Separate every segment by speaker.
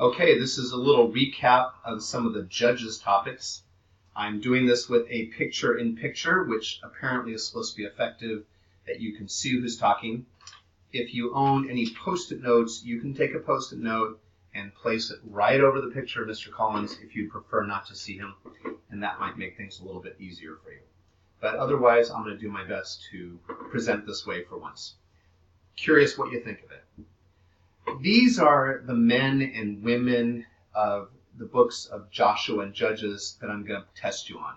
Speaker 1: Okay, this is a little recap of some of the judges' topics. I'm doing this with a picture-in-picture, which apparently is supposed to be effective, that you can see who's talking. If you own any Post-it notes, you can take a Post-it note and place it right over the picture of Mr. Collins if you prefer not to see him, and that might make things a little bit easier for you. But otherwise, I'm going to do my best to present this way for once. Curious what you think of it. These are the men and women of the books of Joshua and Judges that I'm going to test you on.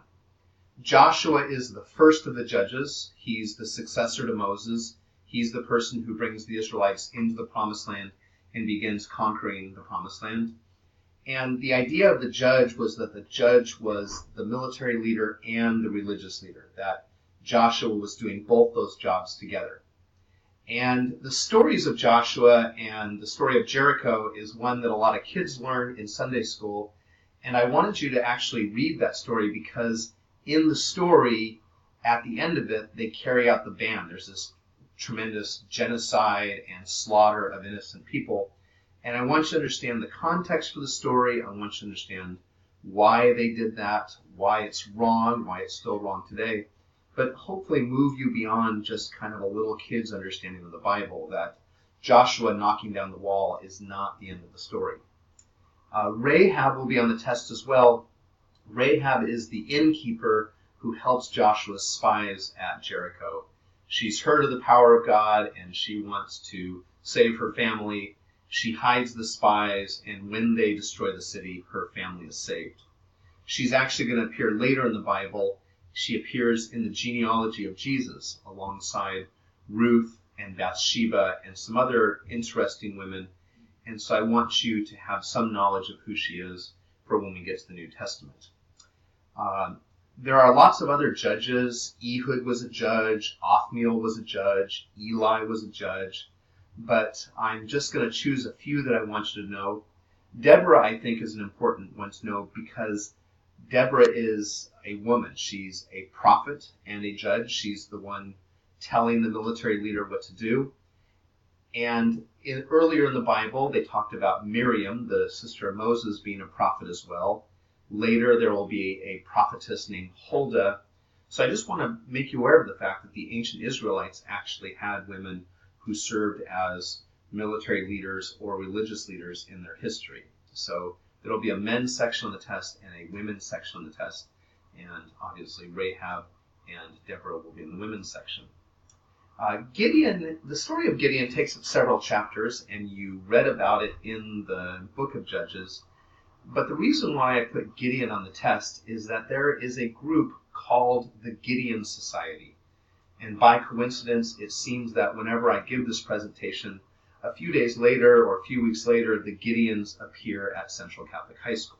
Speaker 1: Joshua is the first of the judges. He's the successor to Moses. He's the person who brings the Israelites into the Promised Land and begins conquering the Promised Land. And the idea of the judge was that the judge was the military leader and the religious leader, that Joshua was doing both those jobs together. And the stories of Joshua and the story of Jericho is one that a lot of kids learn in Sunday school. And I wanted you to actually read that story because in the story, at the end of it, they carry out the ban. There's this tremendous genocide and slaughter of innocent people. And I want you to understand the context for the story. I want you to understand why they did that, why it's wrong, why it's still wrong today. But hopefully move you beyond just kind of a little kid's understanding of the Bible, that Joshua knocking down the wall is not the end of the story. Rahab will be on the test as well. Rahab is the innkeeper who helps Joshua's spies at Jericho. She's heard of the power of God, and she wants to save her family. She hides the spies, and when they destroy the city, her family is saved. She's actually going to appear later in the Bible. She appears in the genealogy of Jesus alongside Ruth and Bathsheba and some other interesting women. And so I want you to have some knowledge of who she is for when we get to the New Testament. There are lots of other judges. Ehud was a judge. Othniel was a judge. Eli was a judge. But I'm just going to choose a few that I want you to know. Deborah, I think, is an important one to know because Deborah is a woman. She's a prophet and a judge. She's the one telling the military leader what to do. And earlier in the Bible, they talked about Miriam, the sister of Moses, being a prophet as well. Later, there will be a prophetess named Huldah. So I just want to make you aware of the fact that the ancient Israelites actually had women who served as military leaders or religious leaders in their history. So there will be a men's section on the test and a women's section on the test. And obviously Rahab and Deborah will be in the women's section. Gideon, the story of Gideon takes up several chapters, and you read about it in the book of Judges. But the reason why I put Gideon on the test is that there is a group called the Gideon Society. And by coincidence, it seems that whenever I give this presentation, a few days later or a few weeks later, the Gideons appear at Central Catholic High School.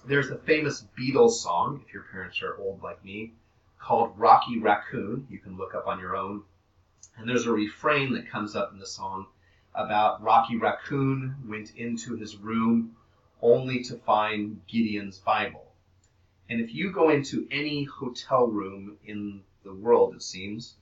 Speaker 1: There's a famous Beatles song, if your parents are old like me, called Rocky Raccoon. You can look up on your own. And there's a refrain that comes up in the song about Rocky Raccoon went into his room only to find Gideon's Bible. And if you go into any hotel room in the world, it seems,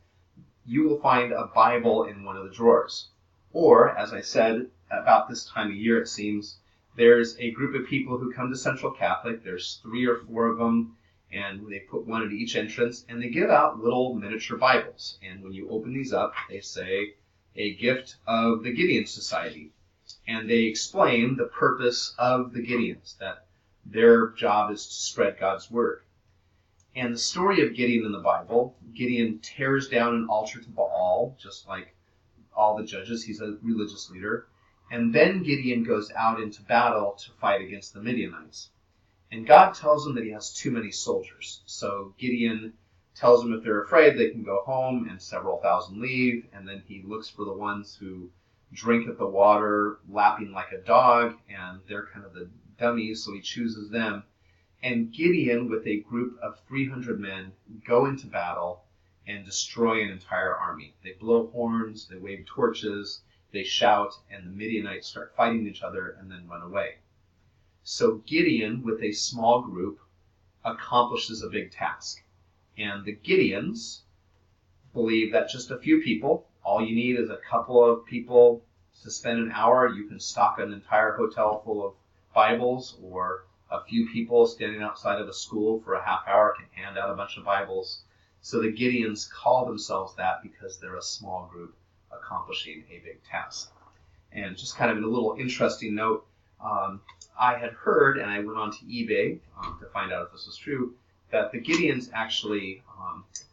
Speaker 1: you will find a Bible in one of the drawers. Or, as I said, about this time of year, it seems, there's a group of people who come to Central Catholic. There's 3 or 4 of them, and they put one at each entrance, and they give out little miniature Bibles. And when you open these up, they say, a gift of the Gideon Society. And they explain the purpose of the Gideons, that their job is to spread God's word. And the story of Gideon in the Bible, Gideon tears down an altar to Baal, just like all the judges. He's a religious leader. And then Gideon goes out into battle to fight against the Midianites. And God tells him that he has too many soldiers. So Gideon tells them if they're afraid, they can go home, and several thousand leave. And then he looks for the ones who drink at the water, lapping like a dog, and they're kind of the dummies, so he chooses them. And Gideon, with a group of 300 men, go into battle and destroy an entire army. They blow horns, they wave torches, they shout, and the Midianites start fighting each other and then run away. So Gideon, with a small group, accomplishes a big task. And the Gideons believe that just a few people, all you need is a couple of people to spend an hour, you can stock an entire hotel full of Bibles, or a few people standing outside of a school for a half hour can hand out a bunch of Bibles. So the Gideons call themselves that because they're a small group accomplishing a big task. And just kind of a little interesting note, I had heard, and I went on to eBay to find out if this was true, that the Gideons actually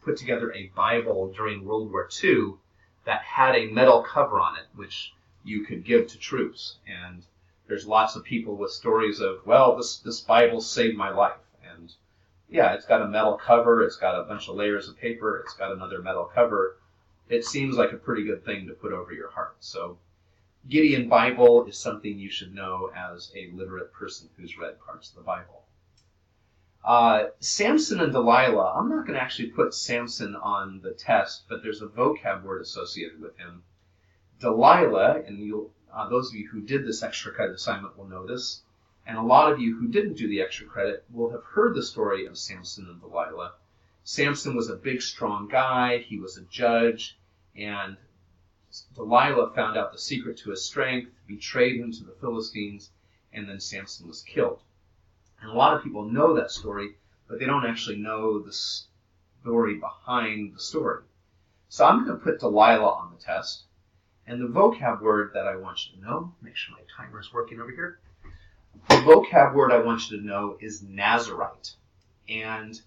Speaker 1: put together a Bible during World War II that had a metal cover on it, which you could give to troops. And there's lots of people with stories of, well, this Bible saved my life. And yeah, it's got a metal cover, it's got a bunch of layers of paper, it's got another metal cover. It seems like a pretty good thing to put over your heart. So Gideon Bible is something you should know as a literate person who's read parts of the Bible. Samson and Delilah, I'm not going to actually put Samson on the test, but there's a vocab word associated with him. Delilah, and those of you who did this extra credit assignment will know this, and a lot of you who didn't do the extra credit will have heard the story of Samson and Delilah. Samson was a big, strong guy. He was a judge, and Delilah found out the secret to his strength, betrayed him to the Philistines, and then Samson was killed. And a lot of people know that story, but they don't actually know the story behind the story. So I'm going to put Delilah on the test. And the vocab word that I want you to know, make sure my timer is working over here. The vocab word I want you to know is Nazarite. And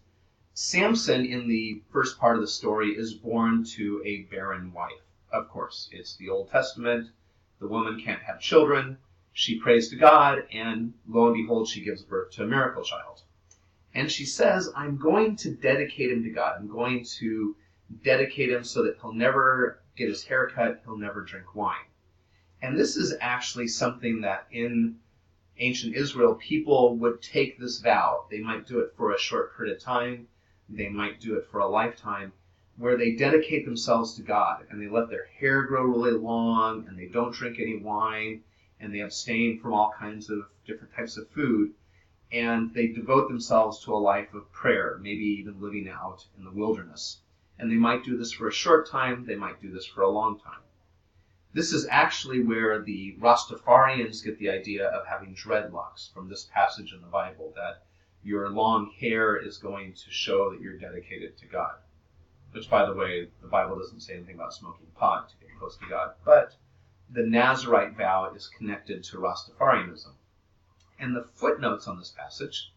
Speaker 1: Samson, in the first part of the story, is born to a barren wife. Of course, it's the Old Testament. The woman can't have children. She prays to God, and lo and behold, she gives birth to a miracle child. And she says, I'm going to dedicate him to God. I'm going to dedicate him so that he'll never get his hair cut, he'll never drink wine. And this is actually something that in ancient Israel, people would take this vow. They might do it for a short period of time. They might do it for a lifetime, where they dedicate themselves to God, and they let their hair grow really long, and they don't drink any wine, and they abstain from all kinds of different types of food, and they devote themselves to a life of prayer, maybe even living out in the wilderness. And they might do this for a short time, they might do this for a long time. This is actually where the Rastafarians get the idea of having dreadlocks from this passage in the Bible, that your long hair is going to show that you're dedicated to God. Which, by the way, the Bible doesn't say anything about smoking pot to get close to God. But the Nazarite vow is connected to Rastafarianism. And the footnotes on this passage,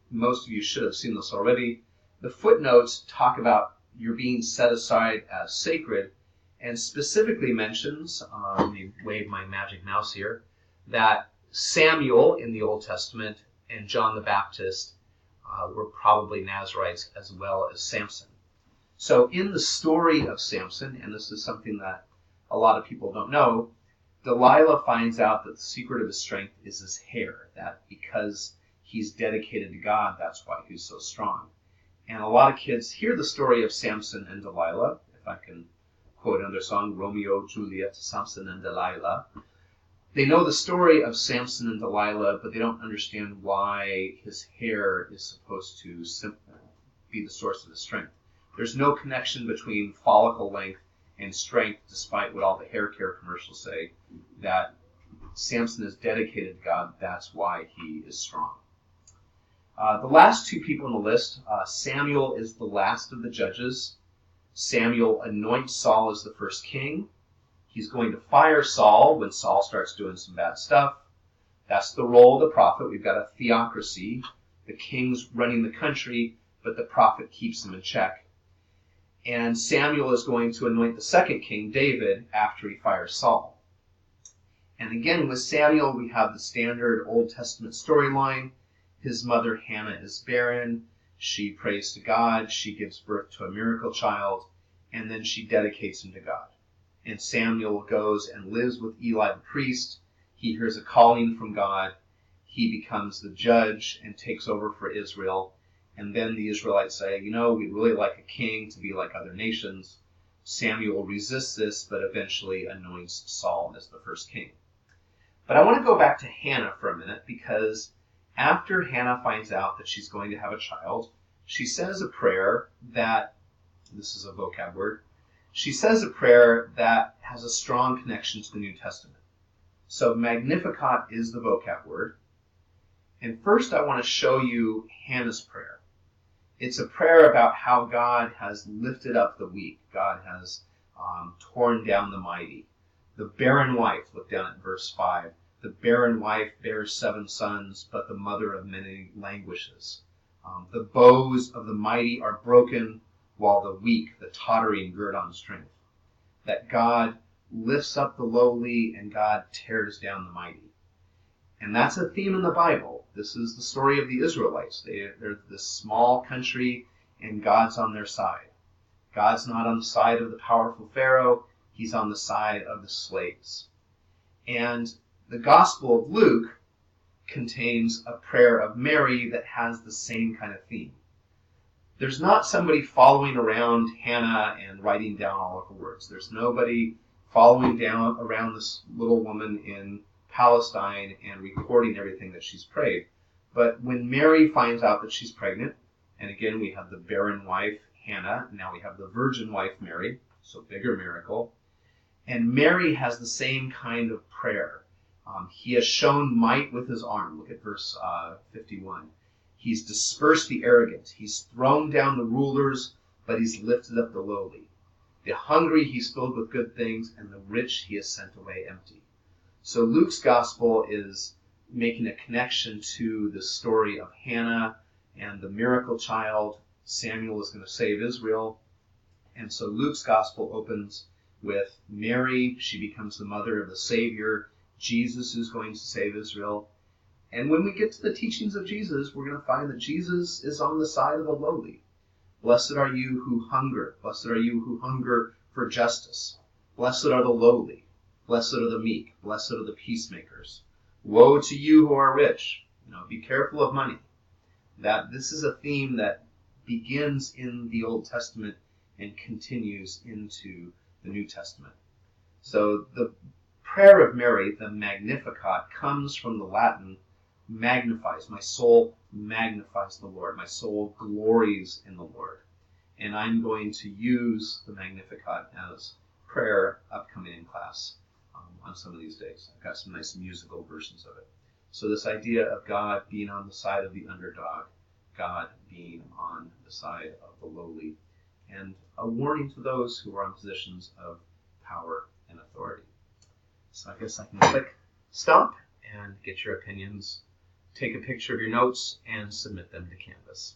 Speaker 1: most of you should have seen this already, the footnotes talk about you're being set aside as sacred, and specifically mentions, let me wave my magic mouse here, that Samuel in the Old Testament and John the Baptist were probably Nazarites as well as Samson. So in the story of Samson, and this is something that a lot of people don't know, Delilah finds out that the secret of his strength is his hair, that because he's dedicated to God, that's why he's so strong. And a lot of kids hear the story of Samson and Delilah, if I can quote another song, Romeo, Juliet, Samson and Delilah. They know the story of Samson and Delilah, but they don't understand why his hair is supposed to be the source of his strength. There's no connection between follicle length and strength, despite what all the hair care commercials say, that Samson is dedicated to God, that's why he is strong. The last two people on the list, Samuel is the last of the judges. Samuel anoints Saul as the first king. He's going to fire Saul when Saul starts doing some bad stuff. That's the role of the prophet. We've got a theocracy. The king's running the country, but the prophet keeps him in check. And Samuel is going to anoint the second king, David, after he fires Saul. And again, with Samuel, we have the standard Old Testament storyline. His mother, Hannah, is barren. She prays to God. She gives birth to a miracle child. And then she dedicates him to God. And Samuel goes and lives with Eli the priest. He hears a calling from God. He becomes the judge and takes over for Israel. And then the Israelites say, we'd really like a king to be like other nations. Samuel resists this, but eventually anoints Saul as the first king. But I want to go back to Hannah for a minute, because after Hannah finds out that she's going to have a child, she says a prayer that, this is a vocab word, she says a prayer that has a strong connection to the New Testament. So Magnificat is the vocab word. And first I want to show you Hannah's prayer. It's a prayer about how God has lifted up the weak. God has torn down the mighty. The barren wife, look down at verse 5. The barren wife bears 7 sons, but the mother of many languishes. The bows of the mighty are broken, while the weak, the tottering, gird on strength. That God lifts up the lowly and God tears down the mighty. And that's a theme in the Bible. This is the story of the Israelites. They're this small country, and God's on their side. God's not on the side of the powerful Pharaoh. He's on the side of the slaves. And the Gospel of Luke contains a prayer of Mary that has the same kind of theme. There's not somebody following around Hannah and writing down all of her words. There's nobody following down around this little woman in Palestine and recording everything that she's prayed. But when Mary finds out that she's pregnant, and again we have the barren wife Hannah, now we have the virgin wife Mary, so bigger miracle. And Mary has the same kind of prayer. He has shown might with his arm. Look at verse 51. He's dispersed the arrogant. He's thrown down the rulers, but he's lifted up the lowly. The hungry he's filled with good things, and the rich he has sent away empty. So Luke's gospel is making a connection to the story of Hannah and the miracle child. Samuel is going to save Israel. And so Luke's gospel opens with Mary. She becomes the mother of the Savior. Jesus is going to save Israel. And when we get to the teachings of Jesus, we're going to find that Jesus is on the side of the lowly. Blessed are you who hunger. Blessed are you who hunger for justice. Blessed are the lowly. Blessed are the meek. Blessed are the peacemakers. Woe to you who are rich. Be careful of money. That this is a theme that begins in the Old Testament and continues into the New Testament. So the prayer of Mary, the Magnificat, comes from the Latin magnifies. My soul magnifies the Lord. My soul glories in the Lord. And I'm going to use the Magnificat as prayer upcoming in class on some of these days. I've got some nice musical versions of it. So this idea of God being on the side of the underdog, God being on the side of the lowly, and a warning to those who are in positions of power and authority. So I guess I can click stop and get your opinions, take a picture of your notes, and submit them to Canvas.